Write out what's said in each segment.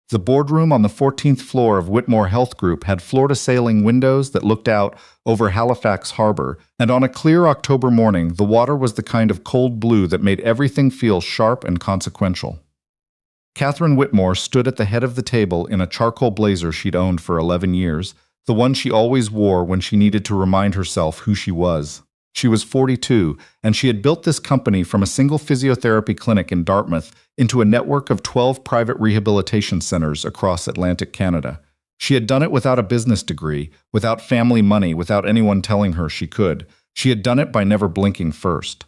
The boardroom on the 14th floor of Whitmore Health Group had floor-to-ceiling windows that looked out over Halifax Harbor, and on a clear October morning, the water was the kind of cold blue that made everything feel sharp and consequential. Katherine Whitmore stood at the head of the table in a charcoal blazer she'd owned for 11 years, the one she always wore when she needed to remind herself who she was. She was 42, and she had built this company from a single physiotherapy clinic in Dartmouth into a network of 12 private rehabilitation centers across Atlantic Canada. She had done it without a business degree, without family money, without anyone telling her she could. She had done it by never blinking first.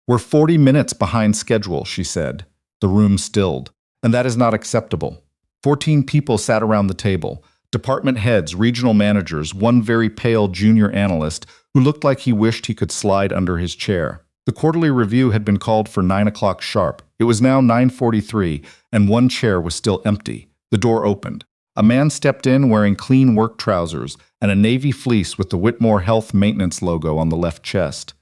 "We're 40 minutes behind schedule," she said. The room stilled. "And that is not acceptable." 14 people sat around the table. Department heads, regional managers, one very pale junior analyst who looked like he wished he could slide under his chair. The quarterly review had been called for 9 o'clock sharp. It was now 9:43, and one chair was still empty. The door opened. A man stepped in wearing clean work trousers and a navy fleece with the Whitmore Health Maintenance logo on the left chest.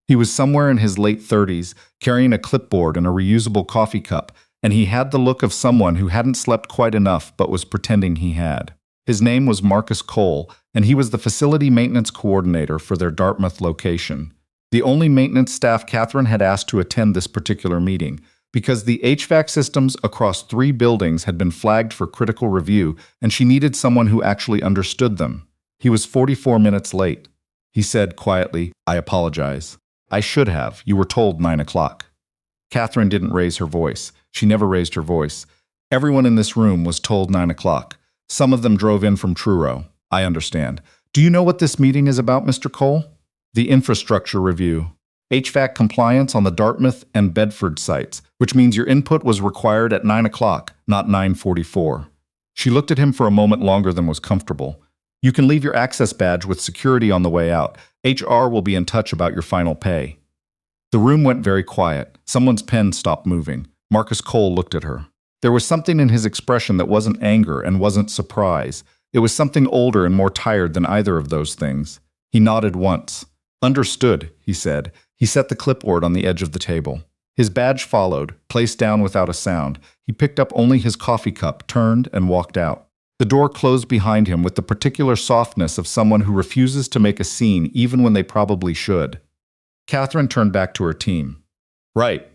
He was somewhere in his late 30s, carrying a clipboard and a reusable coffee cup, and he had the look of someone who hadn't slept quite enough but was pretending he had. His name was Marcus Cole, and he was the facility maintenance coordinator for their Dartmouth location. The only maintenance staff Katherine had asked to attend this particular meeting, because the HVAC systems across 3 buildings had been flagged for critical review, and she needed someone who actually understood them. He was 44 minutes late. He said quietly, "I apologize. I should have. You were told 9 o'clock. Katherine didn't raise her voice. She never raised her voice. Everyone in this room was told 9 o'clock. Some of them drove in from Truro. I understand. Do you know what this meeting is about, Mr. Cole? The infrastructure review. HVAC compliance on the Dartmouth and Bedford sites, which means your input was required at 9 o'clock, not 9:44. She looked at him for a moment longer than was comfortable. You can leave your access badge with security on the way out. HR will be in touch about your final pay. The room went very quiet. Someone's pen stopped moving. Marcus Cole looked at her. There was something in his expression that wasn't anger and wasn't surprise. It was something older and more tired than either of those things. He nodded once. "Understood," he said. He set the clipboard on the edge of the table. His badge followed, placed down without a sound. He picked up only his coffee cup, turned, and walked out. The door closed behind him with the particular softness of someone who refuses to make a scene even when they probably should. Katherine turned back to her team. "Right.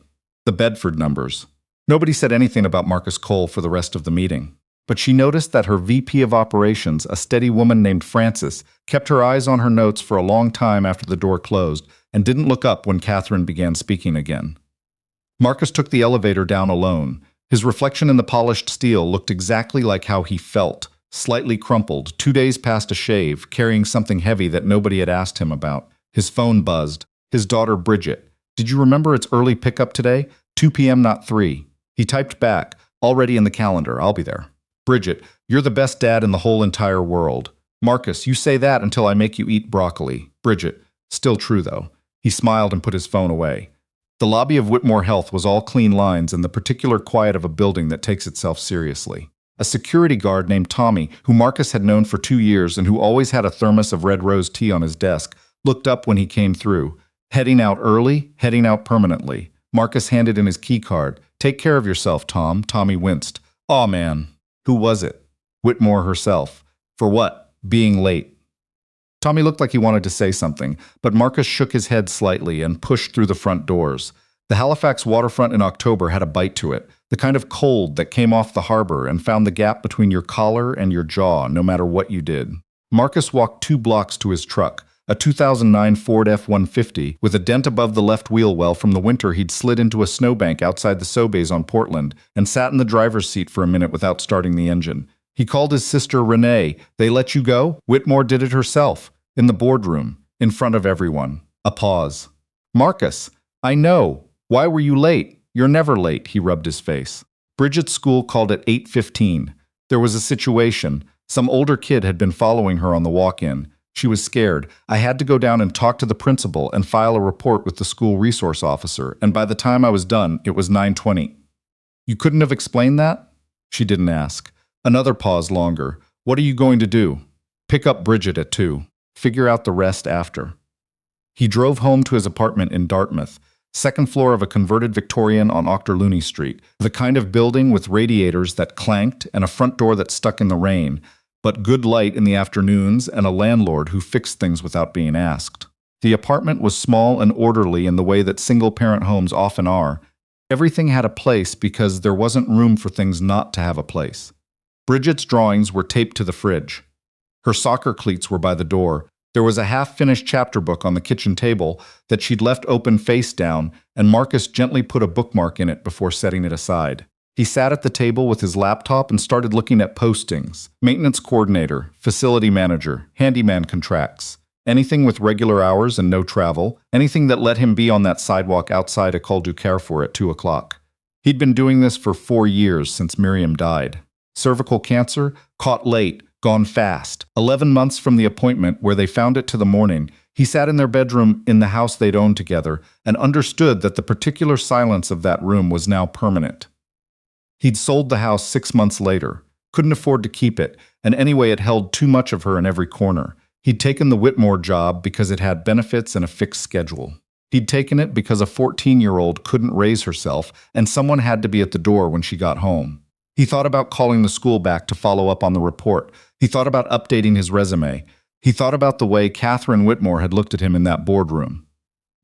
The Bedford numbers." Nobody said anything about Marcus Cole for the rest of the meeting. But she noticed that her VP of operations, a steady woman named Frances, kept her eyes on her notes for a long time after the door closed and didn't look up when Katherine began speaking again. Marcus took the elevator down alone. His reflection in the polished steel looked exactly like how he felt, slightly crumpled, 2 days past a shave, carrying something heavy that nobody had asked him about. His phone buzzed. His daughter Bridget. "Did you remember it's early pickup today? 2 p.m. not 3. He typed back, "Already in the calendar, I'll be there." "Bridget, you're the best dad in the whole entire world." "Marcus, you say that until I make you eat broccoli." "Bridget, still true though." He smiled and put his phone away. The lobby of Whitmore Health was all clean lines and the particular quiet of a building that takes itself seriously. A security guard named Tommy, who Marcus had known for 2 years and who always had a thermos of red rose tea on his desk, looked up when he came through. Heading out early, heading out permanently. Marcus handed in his key card. "Take care of yourself, Tom." Tommy winced. "Aw, man." Who was it? Whitmore herself. For what? Being late. Tommy looked like he wanted to say something, but Marcus shook his head slightly and pushed through the front doors. The Halifax waterfront in October had a bite to it, the kind of cold that came off the harbor and found the gap between your collar and your jaw, no matter what you did. Marcus walked 2 blocks to his truck, a 2009 Ford F-150 with a dent above the left wheel well from the winter he'd slid into a snowbank outside the Sobeys on Portland and sat in the driver's seat for a minute without starting the engine. He called his sister Renee. "They let you go?" Whitmore did it herself, in the boardroom, in front of everyone. A pause. "Marcus, I know. Why were you late?" "You're never late," he rubbed his face. Bridget's school called at 8:15. There was a situation. Some older kid had been following her on the walk-in. She was scared. "I had to go down and talk to the principal and file a report with the school resource officer, and by the time I was done, it was 9:20. "You couldn't have explained that?" She didn't ask. Another pause longer. "What are you going to do?" "Pick up Bridget at 2. Figure out the rest after." He drove home to his apartment in Dartmouth. Second floor of a converted Victorian on Ochterlooney Street, the kind of building with radiators that clanked and a front door that stuck in the rain, but good light in the afternoons and a landlord who fixed things without being asked. The apartment was small and orderly in the way that single-parent homes often are. Everything had a place because there wasn't room for things not to have a place. Bridget's drawings were taped to the fridge. Her soccer cleats were by the door. There was a half-finished chapter book on the kitchen table that she'd left open face down, and Marcus gently put a bookmark in it before setting it aside. He sat at the table with his laptop and started looking at postings. Maintenance coordinator, facility manager, handyman contracts. Anything with regular hours and no travel. Anything that let him be on that sidewalk outside École du Carrefour at 2 o'clock. He'd been doing this for 4 years since Miriam died. Cervical cancer, caught late, gone fast. 11 months from the appointment where they found it to the morning, he sat in their bedroom in the house they'd owned together and understood that the particular silence of that room was now permanent. He'd sold the house 6 months later, couldn't afford to keep it, and anyway it held too much of her in every corner. He'd taken the Whitmore job because it had benefits and a fixed schedule. He'd taken it because a 14-year-old couldn't raise herself and someone had to be at the door when she got home. He thought about calling the school back to follow up on the report. He thought about updating his resume. He thought about the way Katherine Whitmore had looked at him in that boardroom.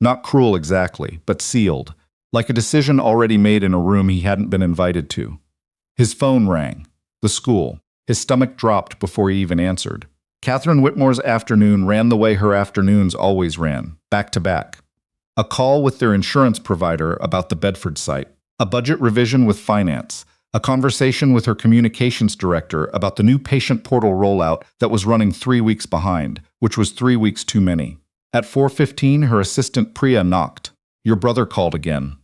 Not cruel exactly, but sealed, like a decision already made in a room he hadn't been invited to. His phone rang. The school. His stomach dropped before he even answered. Katherine Whitmore's afternoon ran the way her afternoons always ran, back to back. A call with their insurance provider about the Bedford site. A budget revision with finance. A conversation with her communications director about the new patient portal rollout that was running 3 weeks behind, which was 3 weeks too many. At 4:15, her assistant Priya knocked. "Your brother called again."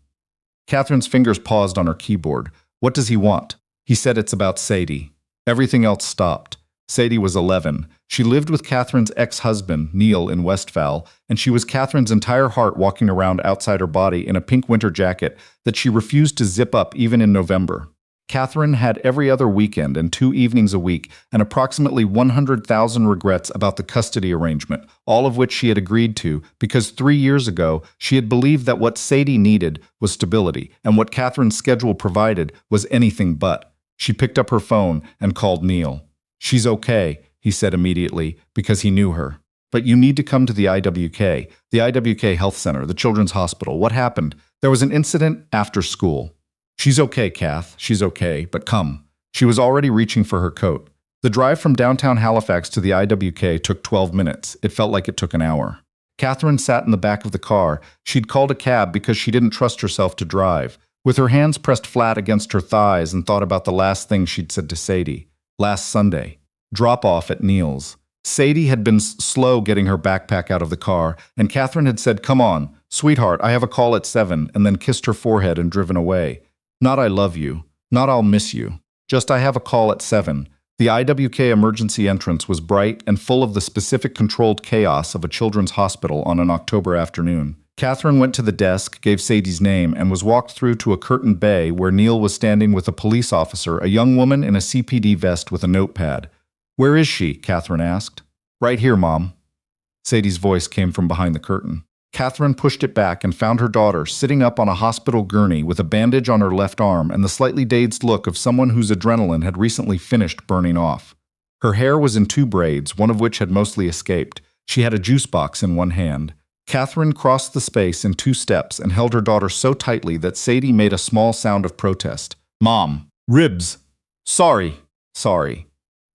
Catherine's fingers paused on her keyboard. "What does he want?" He said it's about Sadie. Everything else stopped. Sadie was 11. She lived with Catherine's ex-husband, Neil, in Westphal, and she was Catherine's entire heart walking around outside her body in a pink winter jacket that she refused to zip up even in November. Katherine had every other weekend and 2 evenings a week and approximately 100,000 regrets about the custody arrangement, all of which she had agreed to because 3 years ago she had believed that what Sadie needed was stability and what Catherine's schedule provided was anything but. She picked up her phone and called Neil. "She's okay," he said immediately because he knew her. "But you need to come to the IWK Health Center, the Children's Hospital. What happened? There was an incident after school." "She's okay, Kath. She's okay, but come." She was already reaching for her coat. The drive from downtown Halifax to the IWK took 12 minutes. It felt like it took an hour. Katherine sat in the back of the car. She'd called a cab because she didn't trust herself to drive. With her hands pressed flat against her thighs and thought about the last thing she'd said to Sadie. Last Sunday. Drop off at Neil's. Sadie had been slow getting her backpack out of the car, and Katherine had said, "Come on, sweetheart, I have a call at 7, and then kissed her forehead and driven away. Not "I love you," not "I'll miss you." Just "I have a call at 7. The IWK emergency entrance was bright and full of the specific controlled chaos of a children's hospital on an October afternoon. Katherine went to the desk, gave Sadie's name, and was walked through to a curtained bay where Neil was standing with a police officer, a young woman in a CPD vest with a notepad. "Where is she?" Katherine asked. "Right here, Mom." Sadie's voice came from behind the curtain. Katherine pushed it back and found her daughter sitting up on a hospital gurney with a bandage on her left arm and the slightly dazed look of someone whose adrenaline had recently finished burning off. Her hair was in 2 braids, one of which had mostly escaped. She had a juice box in one hand. Katherine crossed the space in 2 steps and held her daughter so tightly that Sadie made a small sound of protest. "Mom. Ribs. Sorry. Sorry."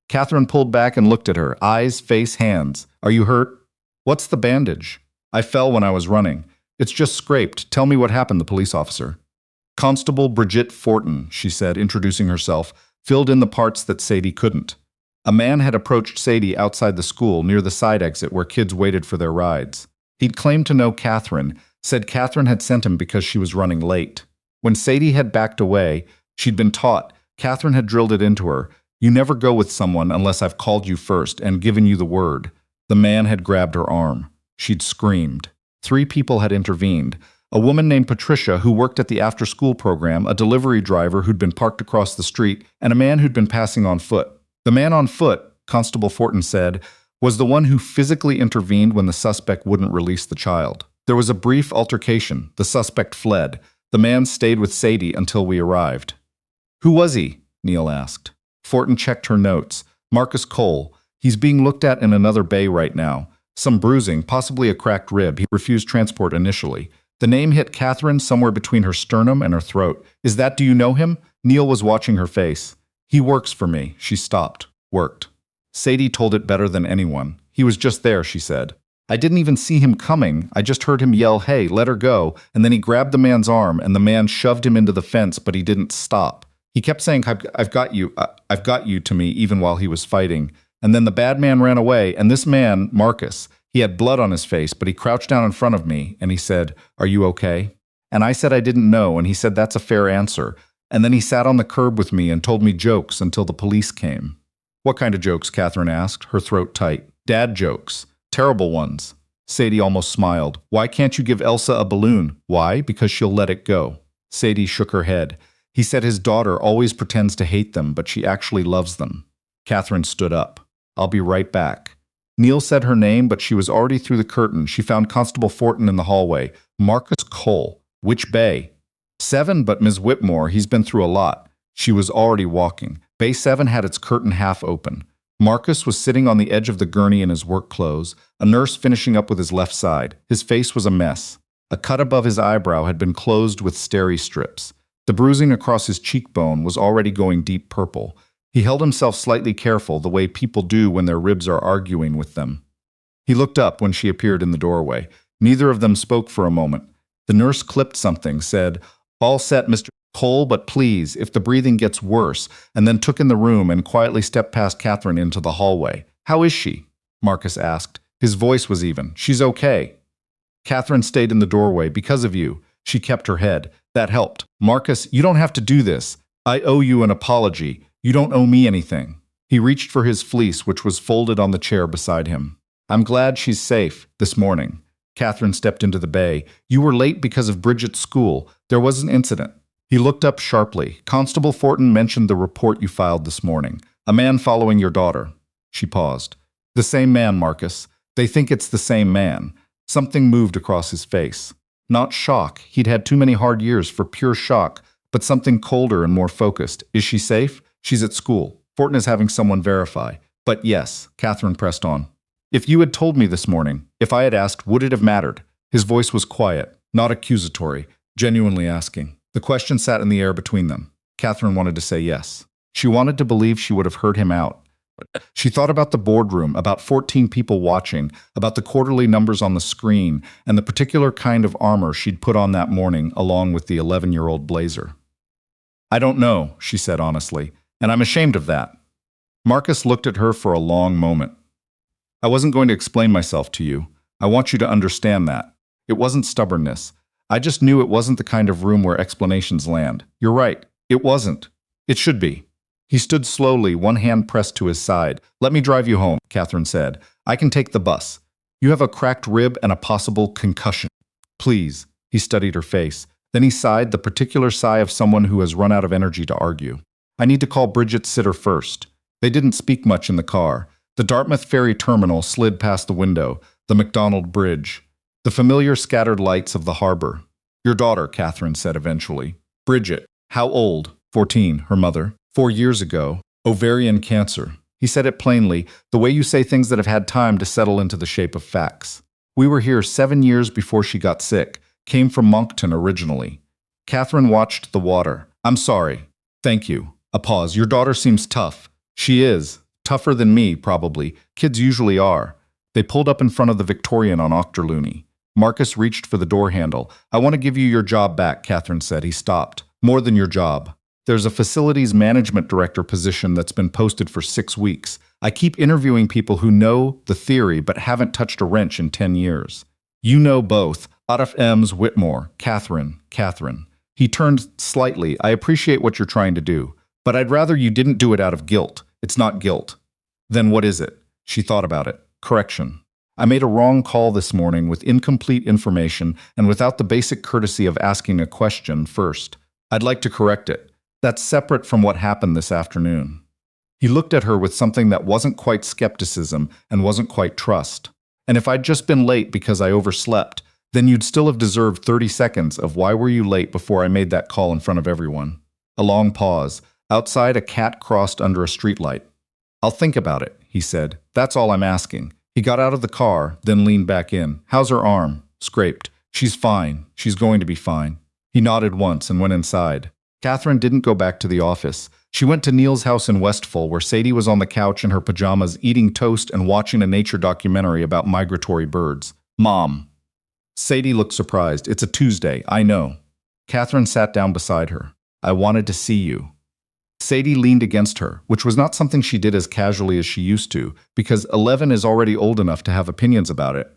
Katherine pulled back and looked at her, eyes, face, hands. "Are you hurt?" "What's the bandage?" "I fell when I was running. It's just scraped. Tell me what happened," the police officer. "Constable Bridget Fortin," she said, introducing herself, filled in the parts that Sadie couldn't. A man had approached Sadie outside the school near the side exit where kids waited for their rides. He'd claimed to know Katherine, said Katherine had sent him because she was running late. When Sadie had backed away, she'd been taught, Katherine had drilled it into her, "You never go with someone unless I've called you first and given you the word." The man had grabbed her arm. She'd screamed. 3 people had intervened. A woman named Patricia who worked at the after-school program, a delivery driver who'd been parked across the street, and a man who'd been passing on foot. The man on foot, Constable Fortin said, was the one who physically intervened when the suspect wouldn't release the child. There was a brief altercation. The suspect fled. The man stayed with Sadie until we arrived. Who was he? Neil asked. Fortin checked her notes. Marcus Cole. He's being looked at in another bay right now. Some bruising, possibly a cracked rib. He refused transport initially. The name hit Katherine somewhere between her sternum and her throat. Is that, do you know him? Neil was watching her face. He works for me. She stopped. Worked. Sadie told it better than anyone. He was just there, she said. I didn't even see him coming. I just heard him yell, hey, let her go, and then he grabbed the man's arm, and the man shoved him into the fence, but he didn't stop. He kept saying, I've got you to me, even while he was fighting. And then the bad man ran away, and this man, Marcus, he had blood on his face, but he crouched down in front of me, and he said, are you okay? And I said I didn't know, and he said that's a fair answer. And then he sat on the curb with me and told me jokes until the police came. What kind of jokes? Katherine asked, her throat tight. Dad jokes. Terrible ones. Sadie almost smiled. Why can't you give Elsa a balloon? Why? Because she'll let it go. Sadie shook her head. He said his daughter always pretends to hate them, but she actually loves them. Katherine stood up. I'll be right back. Neil said her name, but she was already through the curtain. She found Constable Fortin in the hallway. Marcus Cole. Which bay? 7, but Ms. Whitmore, he's been through a lot. She was already walking. Bay 7 had its curtain half open. Marcus was sitting on the edge of the gurney in his work clothes, a nurse finishing up with his left side. His face was a mess. A cut above his eyebrow had been closed with steri strips. The bruising across his cheekbone was already going deep purple. He held himself slightly careful, the way people do when their ribs are arguing with them. He looked up when she appeared in the doorway. Neither of them spoke for a moment. The nurse clipped something, said, all set, Mr. Cole, but please, if the breathing gets worse, and then took in the room and quietly stepped past Katherine into the hallway. How is she? Marcus asked. His voice was even. She's okay. Katherine stayed in the doorway because of you. She kept her head. That helped. Marcus, you don't have to do this. I owe you an apology. You don't owe me anything. He reached for his fleece, which was folded on the chair beside him. I'm glad she's safe this morning. Katherine stepped into the bay. You were late because of Bridget's school. There was an incident. He looked up sharply. Constable Fortin mentioned the report you filed this morning. A man following your daughter. She paused. The same man, Marcus. They think it's the same man. Something moved across his face. Not shock. He'd had too many hard years for pure shock, but something colder and more focused. Is she safe? She's at school. Fortin is having someone verify. But yes, Katherine pressed on. If you had told me this morning, if I had asked, would it have mattered? His voice was quiet, not accusatory, genuinely asking. The question sat in the air between them. Katherine wanted to say yes. She wanted to believe she would have heard him out. She thought about the boardroom, about 14 people watching, about the quarterly numbers on the screen, and the particular kind of armor she'd put on that morning along with the 11-year-old blazer. I don't know, she said honestly, and I'm ashamed of that. Marcus looked at her for a long moment. I wasn't going to explain myself to you. I want you to understand that. It wasn't stubbornness. I just knew it wasn't the kind of room where explanations land. You're right. It wasn't. It should be. He stood slowly, one hand pressed to his side. Let me drive you home, Katherine said. I can take the bus. You have a cracked rib and a possible concussion. Please. He studied her face. Then he sighed, the particular sigh of someone who has run out of energy to argue. I need to call Bridget's sitter first. They didn't speak much in the car. The Dartmouth ferry terminal slid past the window, the McDonald Bridge, the familiar scattered lights of the harbor. Your daughter, Katherine said eventually. Bridget. How old? 14, her mother. 4 years ago. Ovarian cancer. He said it plainly, the way you say things that have had time to settle into the shape of facts. We were here 7 years before she got sick. Came from Moncton originally. Katherine watched the water. I'm sorry. Thank you. A pause. Your daughter seems tough. She is. Tougher than me, probably. Kids usually are. They pulled up in front of the Victorian on Ochterlooney. Marcus reached for the door handle. I want to give you your job back, Katherine said. He stopped. More than your job. There's a facilities management director position that's been posted for 6 weeks. I keep interviewing people who know the theory but haven't touched a wrench in 10 years. You know both. Adolf Ems Whitmore. Katherine. He turned slightly. I appreciate what you're trying to do, but I'd rather you didn't do it out of guilt. It's not guilt. Then what is it? She thought about it. Correction. I made a wrong call this morning with incomplete information and without the basic courtesy of asking a question first. I'd like to correct it. That's separate from what happened this afternoon. He looked at her with something that wasn't quite skepticism and wasn't quite trust. And if I'd just been late because I overslept, Then you'd still have deserved 30 seconds of why were you late before I made that call in front of everyone. A long pause. Outside, a cat crossed under a streetlight. I'll think about it, he said. That's all I'm asking. He got out of the car, then leaned back in. How's her arm? Scraped. She's fine. She's going to be fine. He nodded once and went inside. Katherine didn't go back to the office. She went to Neil's house in Westfall, where Sadie was on the couch in her pajamas eating toast and watching a nature documentary about migratory birds. Mom. Sadie looked surprised. It's a Tuesday, I know. Katherine sat down beside her. I wanted to see you. Sadie leaned against her, which was not something she did as casually as she used to, because 11 is already old enough to have opinions about it.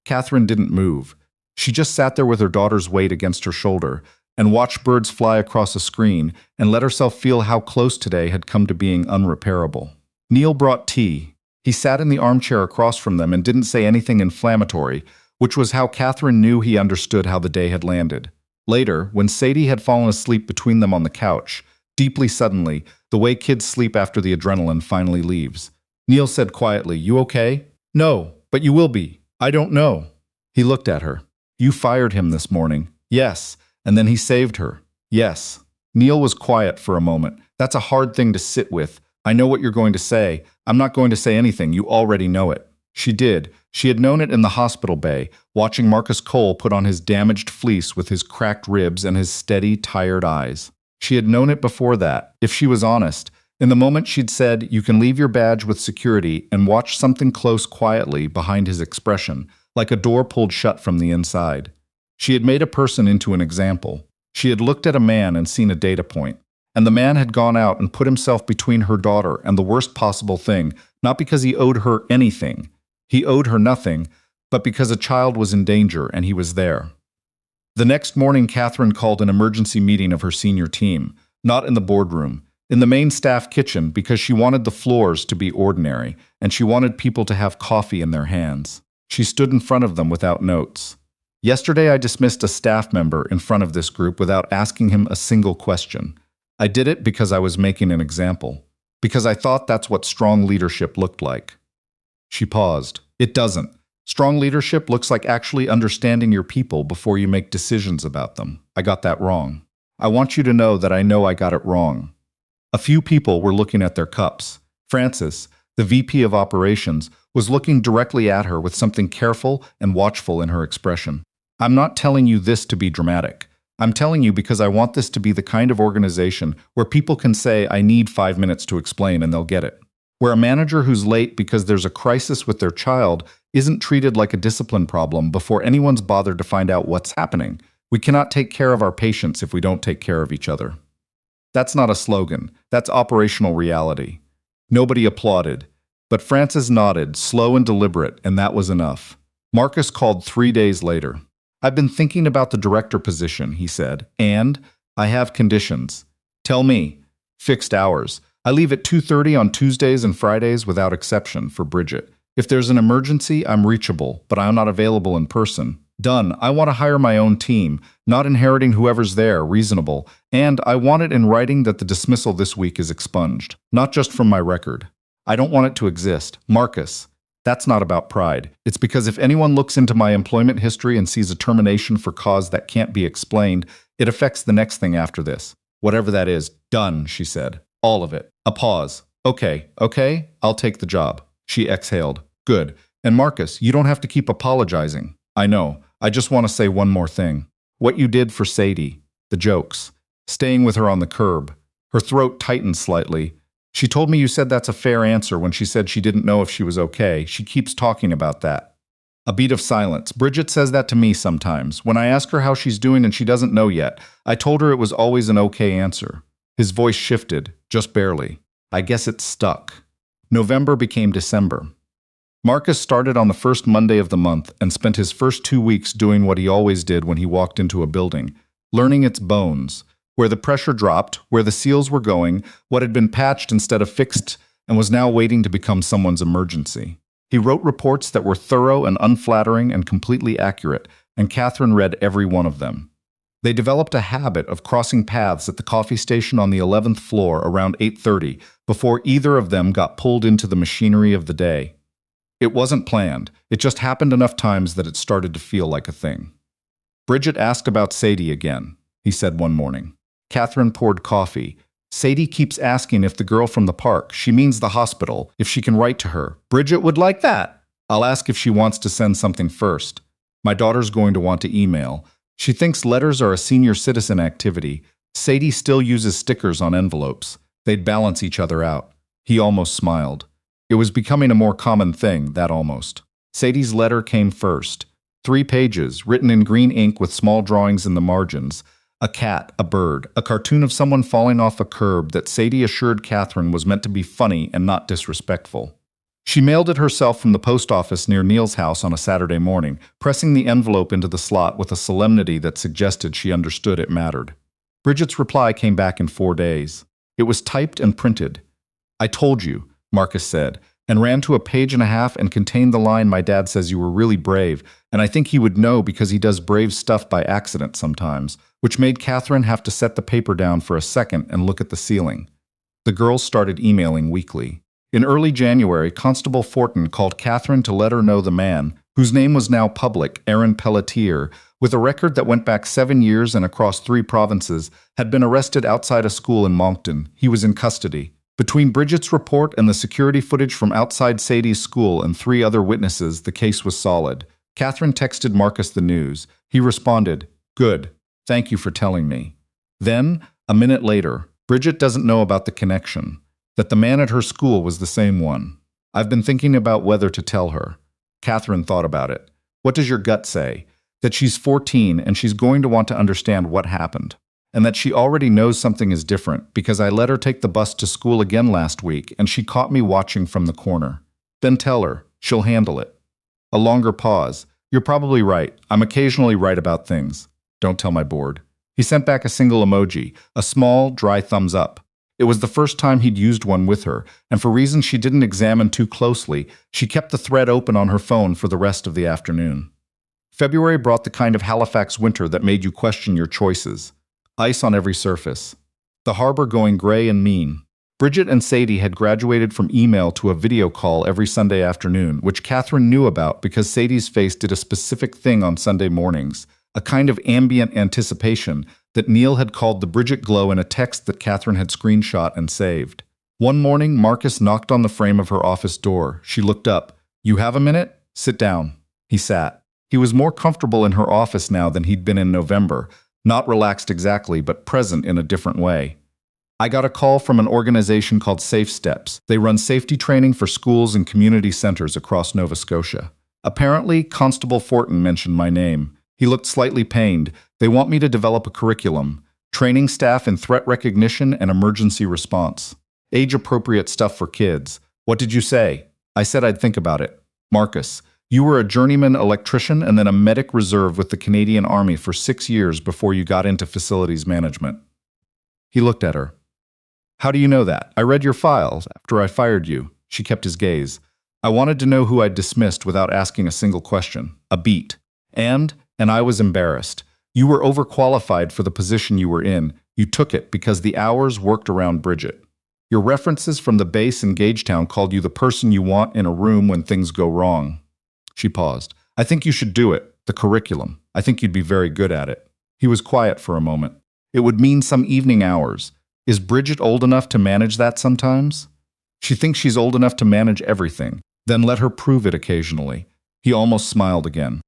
Katherine didn't move. She just sat there with her daughter's weight against her shoulder and watched birds fly across a screen and let herself feel how close today had come to being unrepairable. Neil brought tea. He sat in the armchair across from them and didn't say anything inflammatory, which was how Katherine knew he understood how the day had landed. Later, when Sadie had fallen asleep between them on the couch, deeply suddenly, the way kids sleep after the adrenaline finally leaves, Neil said quietly, You okay? No, but you will be. I don't know. He looked at her. You fired him this morning. Yes. And then he saved her. Yes. Neil was quiet for a moment. That's a hard thing to sit with. I know what you're going to say. I'm not going to say anything. You already know it. She did. She had known it in the hospital bay, watching Marcus Cole put on his damaged fleece with his cracked ribs and his steady, tired eyes. She had known it before that, if she was honest. In the moment she'd said, You can leave your badge with security, and watch something close quietly behind his expression, like a door pulled shut from the inside. She had made a person into an example. She had looked at a man and seen a data point. And the man had gone out and put himself between her daughter and the worst possible thing, not because he owed her anything. He owed her nothing, but because a child was in danger and he was there. The next morning, Katherine called an emergency meeting of her senior team, not in the boardroom, in the main staff kitchen, because she wanted the floors to be ordinary, and she wanted people to have coffee in their hands. She stood in front of them without notes. Yesterday, I dismissed a staff member in front of this group without asking him a single question. I did it because I was making an example, because I thought that's what strong leadership looked like. She paused. It doesn't. Strong leadership looks like actually understanding your people before you make decisions about them. I got that wrong. I want you to know that I know I got it wrong. A few people were looking at their cups. Francis, the VP of Operations, was looking directly at her with something careful and watchful in her expression. I'm not telling you this to be dramatic. I'm telling you because I want this to be the kind of organization where people can say, I need 5 minutes to explain, and they'll get it. Where a manager who's late because there's a crisis with their child isn't treated like a discipline problem before anyone's bothered to find out what's happening. We cannot take care of our patients if we don't take care of each other. That's not a slogan. That's operational reality. Nobody applauded, but Francis nodded, slow and deliberate, and that was enough. Marcus called 3 days later. I've been thinking about the director position, he said, and I have conditions. Tell me. Fixed hours. I leave at 2:30 on Tuesdays and Fridays without exception for Bridget. If there's an emergency, I'm reachable, but I'm not available in person. Done. I want to hire my own team, not inheriting whoever's there, reasonable. And I want it in writing that the dismissal this week is expunged, not just from my record. I don't want it to exist. Marcus. That's not about pride. It's because if anyone looks into my employment history and sees a termination for cause that can't be explained, it affects the next thing after this. Whatever that is. Done, she said. All of it. A pause. Okay, I'll take the job. She exhaled. Good. And Marcus, you don't have to keep apologizing. I know. I just want to say one more thing. What you did for Sadie. The jokes. Staying with her on the curb. Her throat tightened slightly. She told me you said that's a fair answer when she said she didn't know if she was okay. She keeps talking about that. A beat of silence. Bridget says that to me sometimes. When I ask her how she's doing and she doesn't know yet, I told her it was always an okay answer. His voice shifted, just barely. I guess it stuck. November became December. Marcus started on the first Monday of the month and spent his first 2 weeks doing what he always did when he walked into a building, learning its bones, where the pressure dropped, where the seals were going, what had been patched instead of fixed, and was now waiting to become someone's emergency. He wrote reports that were thorough and unflattering and completely accurate, and Katherine read every one of them. They developed a habit of crossing paths at the coffee station on the 11th floor around 8:30 before either of them got pulled into the machinery of the day. It wasn't planned. It just happened enough times that it started to feel like a thing. Bridget asked about Sadie again, he said one morning. Katherine poured coffee. Sadie keeps asking if the girl from the park, she means the hospital, if she can write to her. Bridget would like that. I'll ask if she wants to send something first. My daughter's going to want to email. She thinks letters are a senior citizen activity. Sadie still uses stickers on envelopes. They'd balance each other out. He almost smiled. It was becoming a more common thing, that almost. Sadie's letter came first. 3 pages, written in green ink with small drawings in the margins. A cat, a bird, a cartoon of someone falling off a curb that Sadie assured Katherine was meant to be funny and not disrespectful. She mailed it herself from the post office near Neil's house on a Saturday morning, pressing the envelope into the slot with a solemnity that suggested she understood it mattered. Bridget's reply came back in 4 days. It was typed and printed. I told you, Marcus said, and ran to a page and a half and contained the line, my dad says you were really brave, and I think he would know because he does brave stuff by accident sometimes, which made Katherine have to set the paper down for a second and look at the ceiling. The girls started emailing weekly. In early January, Constable Fortin called Katherine to let her know the man, whose name was now public, Aaron Pelletier, with a record that went back 7 years and across 3 provinces, had been arrested outside a school in Moncton. He was in custody. Between Bridget's report and the security footage from outside Sadie's school and 3 other witnesses, the case was solid. Katherine texted Marcus the news. He responded, "Good. Thank you for telling me." Then, a minute later, Bridget doesn't know about the connection, that the man at her school was the same one. I've been thinking about whether to tell her. Katherine thought about it. What does your gut say? That she's 14 and she's going to want to understand what happened. And that she already knows something is different because I let her take the bus to school again last week and she caught me watching from the corner. Then tell her. She'll handle it. A longer pause. You're probably right. I'm occasionally right about things. Don't tell my board. He sent back a single emoji, a small, dry thumbs up. It was the first time he'd used one with her, and for reasons she didn't examine too closely, she kept the thread open on her phone for the rest of the afternoon. February brought the kind of Halifax winter that made you question your choices. Ice on every surface. The harbor going gray and mean. Bridget and Sadie had graduated from email to a video call every Sunday afternoon, which Katherine knew about because Sadie's face did a specific thing on Sunday mornings, a kind of ambient anticipation that Neil had called the Bridget glow in a text that Katherine had screenshot and saved. One morning, Marcus knocked on the frame of her office door. She looked up. "You have a minute? Sit down." He sat. He was more comfortable in her office now than he'd been in November. Not relaxed exactly, but present in a different way. I got a call from an organization called Safe Steps. They run safety training for schools and community centers across Nova Scotia. Apparently, Constable Fortin mentioned my name. He looked slightly pained. They want me to develop a curriculum, training staff in threat recognition and emergency response. Age-appropriate stuff for kids. What did you say? I said I'd think about it. Marcus, you were a journeyman electrician and then a medic reserve with the Canadian Army for 6 years before you got into facilities management. He looked at her. How do you know that? I read your files after I fired you. She kept his gaze. I wanted to know who I'd dismissed without asking a single question. A beat. And I was embarrassed. You were overqualified for the position you were in. You took it because the hours worked around Bridget. Your references from the base in Gagetown called you the person you want in a room when things go wrong. She paused. I think you should do it. The curriculum. I think you'd be very good at it. He was quiet for a moment. It would mean some evening hours. Is Bridget old enough to manage that sometimes? She thinks she's old enough to manage everything. Then let her prove it occasionally. He almost smiled again.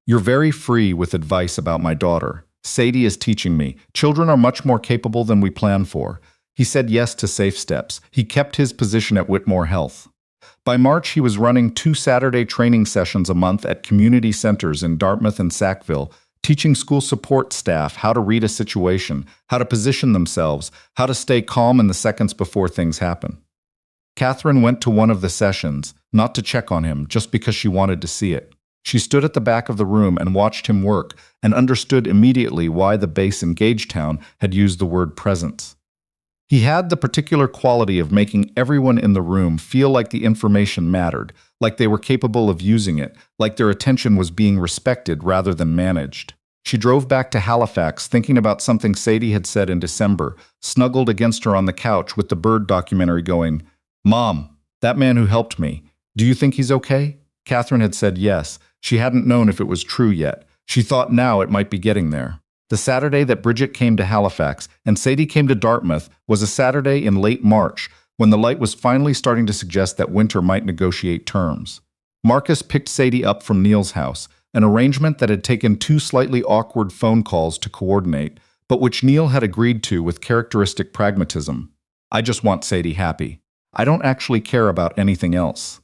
You're very free with advice about my daughter. Sadie is teaching me. Children are much more capable than we plan for. He said yes to Safe Steps. He kept his position at Whitmore Health. By March, he was running 2 Saturday training sessions a month at community centers in Dartmouth and Sackville, teaching school support staff how to read a situation, how to position themselves, how to stay calm in the seconds before things happen. Katherine went to one of the sessions, not to check on him, just because she wanted to see it. She stood at the back of the room and watched him work and understood immediately why the base in Gagetown had used the word presence. He had the particular quality of making everyone in the room feel like the information mattered, like they were capable of using it, like their attention was being respected rather than managed. She drove back to Halifax thinking about something Sadie had said in December, snuggled against her on the couch with the bird documentary going, "Mom, that man who helped me, do you think he's okay?" Katherine had said yes. She hadn't known if it was true yet. She thought now it might be getting there. The Saturday that Bridget came to Halifax and Sadie came to Dartmouth was a Saturday in late March, when the light was finally starting to suggest that winter might negotiate terms. Marcus picked Sadie up from Neil's house, an arrangement that had taken 2 slightly awkward phone calls to coordinate, but which Neil had agreed to with characteristic pragmatism. I just want Sadie happy. I don't actually care about anything else.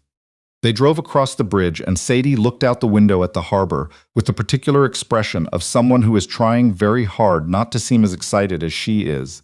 They drove across the bridge and Sadie looked out the window at the harbor with the particular expression of someone who is trying very hard not to seem as excited as she is.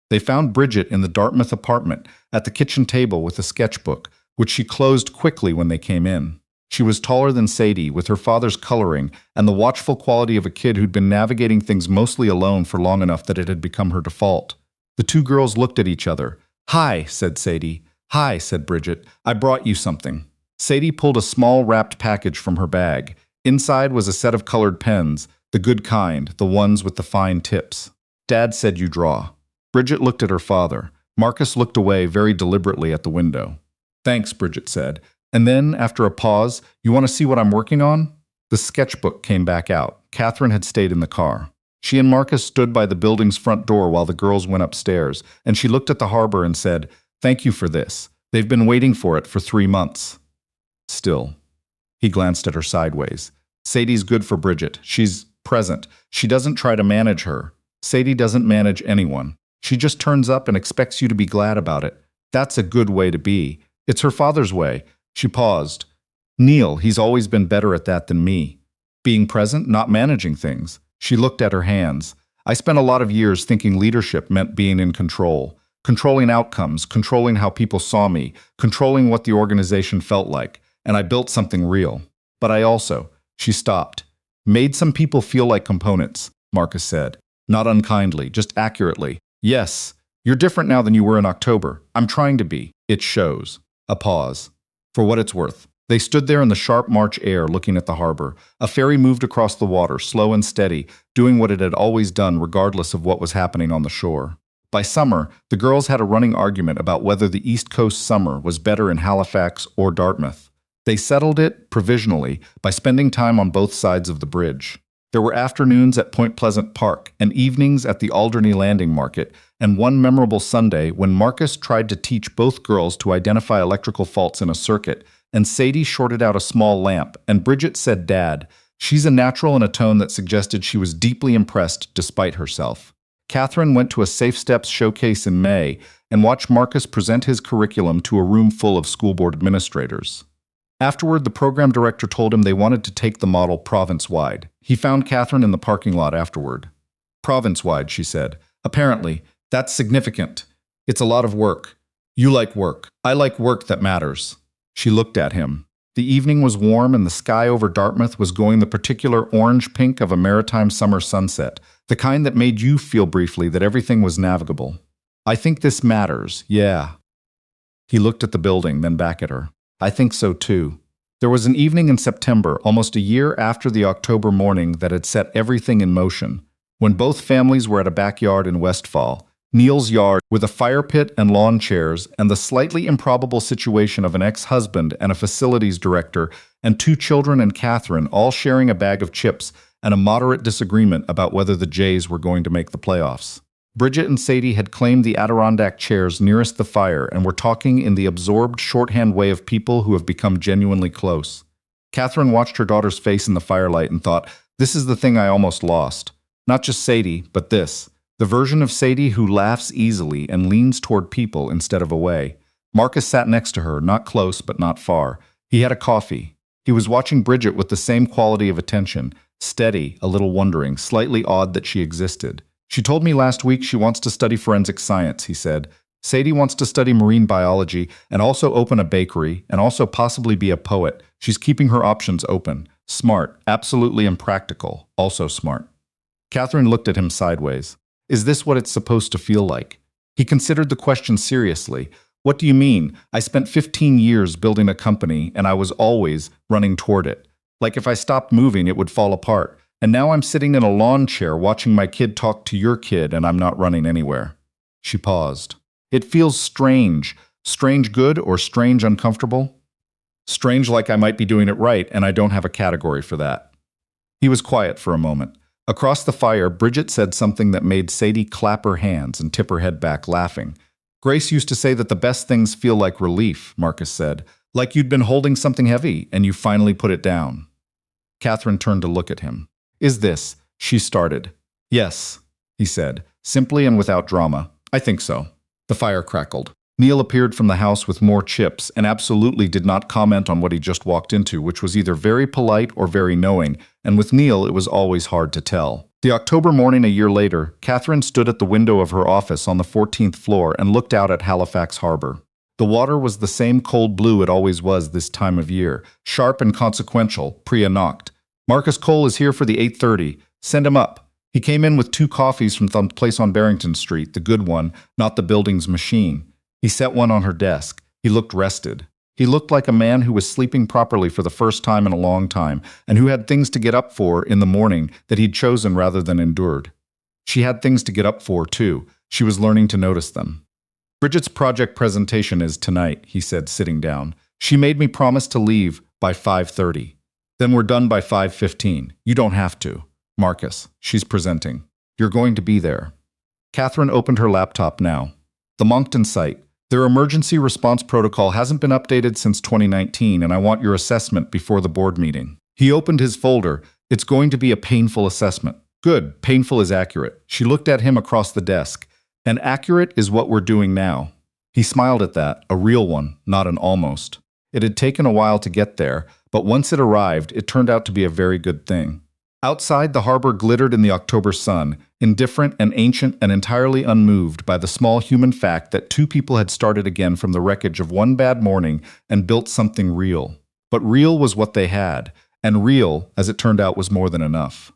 They found Bridget in the Dartmouth apartment at the kitchen table with a sketchbook, which she closed quickly when they came in. She was taller than Sadie, with her father's coloring and the watchful quality of a kid who'd been navigating things mostly alone for long enough that it had become her default. The 2 girls looked at each other. "Hi," said Sadie. "Hi," said Bridget. "I brought you something." Sadie pulled a small wrapped package from her bag. Inside was a set of colored pens, the good kind, the ones with the fine tips. "Dad said you draw." Bridget looked at her father. Marcus looked away very deliberately at the window. "Thanks," Bridget said. And then, after a pause, "You want to see what I'm working on?" The sketchbook came back out. Katherine had stayed in the car. She and Marcus stood by the building's front door while the girls went upstairs, and she looked at the harbor and said, "Thank you for this. They've been waiting for it for 3 months. Still." He glanced at her sideways. "Sadie's good for Bridget. She's present. She doesn't try to manage her. Sadie doesn't manage anyone. She just turns up and expects you to be glad about it. That's a good way to be. It's her father's way." She paused. "Neil, he's always been better at that than me. Being present, not managing things." She looked at her hands. "I spent a lot of years thinking leadership meant being in control. Controlling outcomes, controlling how people saw me, controlling what the organization felt like. And I built something real. But I also," she stopped, "made some people feel like components," Marcus said. Not unkindly, just accurately. "Yes, you're different now than you were in October. I'm trying to be. It shows." A pause. For what it's worth. They stood there in the sharp March air looking at the harbor. A ferry moved across the water, slow and steady, doing what it had always done regardless of what was happening on the shore. By summer, the girls had a running argument about whether the East Coast summer was better in Halifax or Dartmouth. They settled it, provisionally, by spending time on both sides of the bridge. There were afternoons at Point Pleasant Park and evenings at the Alderney Landing Market, and one memorable Sunday when Marcus tried to teach both girls to identify electrical faults in a circuit, and Sadie shorted out a small lamp, and Bridget said, "Dad." She's a natural in a tone that suggested she was deeply impressed despite herself. Katherine went to a Safe Steps showcase in May and watched Marcus present his curriculum to a room full of school board administrators. Afterward, the program director told him they wanted to take the model province-wide. He found Katherine in the parking lot afterward. "Province-wide," she said. "Apparently, that's significant. It's a lot of work. You like work. I like work that matters." She looked at him. The evening was warm and the sky over Dartmouth was going the particular orange-pink of a maritime summer sunset, the kind that made you feel briefly that everything was navigable. "I think this matters, yeah." He looked at the building, then back at her. "I think so too." There was an evening in September, almost a year after the October morning that had set everything in motion, when both families were at a backyard in Westfall, Neil's yard, with a fire pit and lawn chairs, and the slightly improbable situation of an ex-husband and a facilities director, and 2 children and Katherine all sharing a bag of chips and a moderate disagreement about whether the Jays were going to make the playoffs. Bridget and Sadie had claimed the Adirondack chairs nearest the fire and were talking in the absorbed shorthand way of people who have become genuinely close. Katherine watched her daughter's face in the firelight and thought, "This is the thing I almost lost. Not just Sadie, but this. The version of Sadie who laughs easily and leans toward people instead of away." Marcus sat next to her, not close but not far. He had a coffee. He was watching Bridget with the same quality of attention, steady, a little wondering, slightly awed that she existed. "She told me last week she wants to study forensic science," he said. "Sadie wants to study marine biology and also open a bakery and also possibly be a poet. She's keeping her options open. Smart, absolutely impractical, also smart." Katherine looked at him sideways. "Is this what it's supposed to feel like?" He considered the question seriously. "What do you mean? I spent 15 years building a company and I was always running toward it. Like if I stopped moving, it would fall apart. And now I'm sitting in a lawn chair watching my kid talk to your kid and I'm not running anywhere." She paused. "It feels strange. Strange good or strange uncomfortable?" Strange like I might be doing it right, and I don't have a category for that. He was quiet for a moment. Across the fire, Bridget said something that made Sadie clap her hands and tip her head back, laughing. Grace used to say that the best things feel like relief, Marcus said. Like you'd been holding something heavy, and you finally put it down. Katherine turned to look at him. Is this? She started. Yes, he said, simply and without drama. I think so. The fire crackled. Neil appeared from the house with more chips and absolutely did not comment on what he just walked into, which was either very polite or very knowing, and with Neil it was always hard to tell. The October morning a year later, Katherine stood at the window of her office on the 14th floor and looked out at Halifax Harbor. The water was the same cold blue it always was this time of year, sharp and consequential, Priya knocked. Marcus Cole is here for the 8:30. Send him up. He came in with 2 coffees from the place on Barrington Street, the good one, not the building's machine. He set one on her desk. He looked rested. He looked like a man who was sleeping properly for the first time in a long time, and who had things to get up for in the morning that he'd chosen rather than endured. She had things to get up for, too. She was learning to notice them. Bridget's project presentation is tonight, he said, sitting down. She made me promise to leave by 5:30. Then we're done by 5:15. You don't have to. Marcus, she's presenting. You're going to be there. Katherine opened her laptop now. The Moncton site. Their emergency response protocol hasn't been updated since 2019, and I want your assessment before the board meeting. He opened his folder. It's going to be a painful assessment. Good, painful is accurate. She looked at him across the desk. And accurate is what we're doing now. He smiled at that, a real one, not an almost. It had taken a while to get there, but once it arrived, it turned out to be a very good thing. Outside, the harbor glittered in the October sun, indifferent and ancient and entirely unmoved by the small human fact that 2 people had started again from the wreckage of one bad morning and built something real. But real was what they had, and real, as it turned out, was more than enough.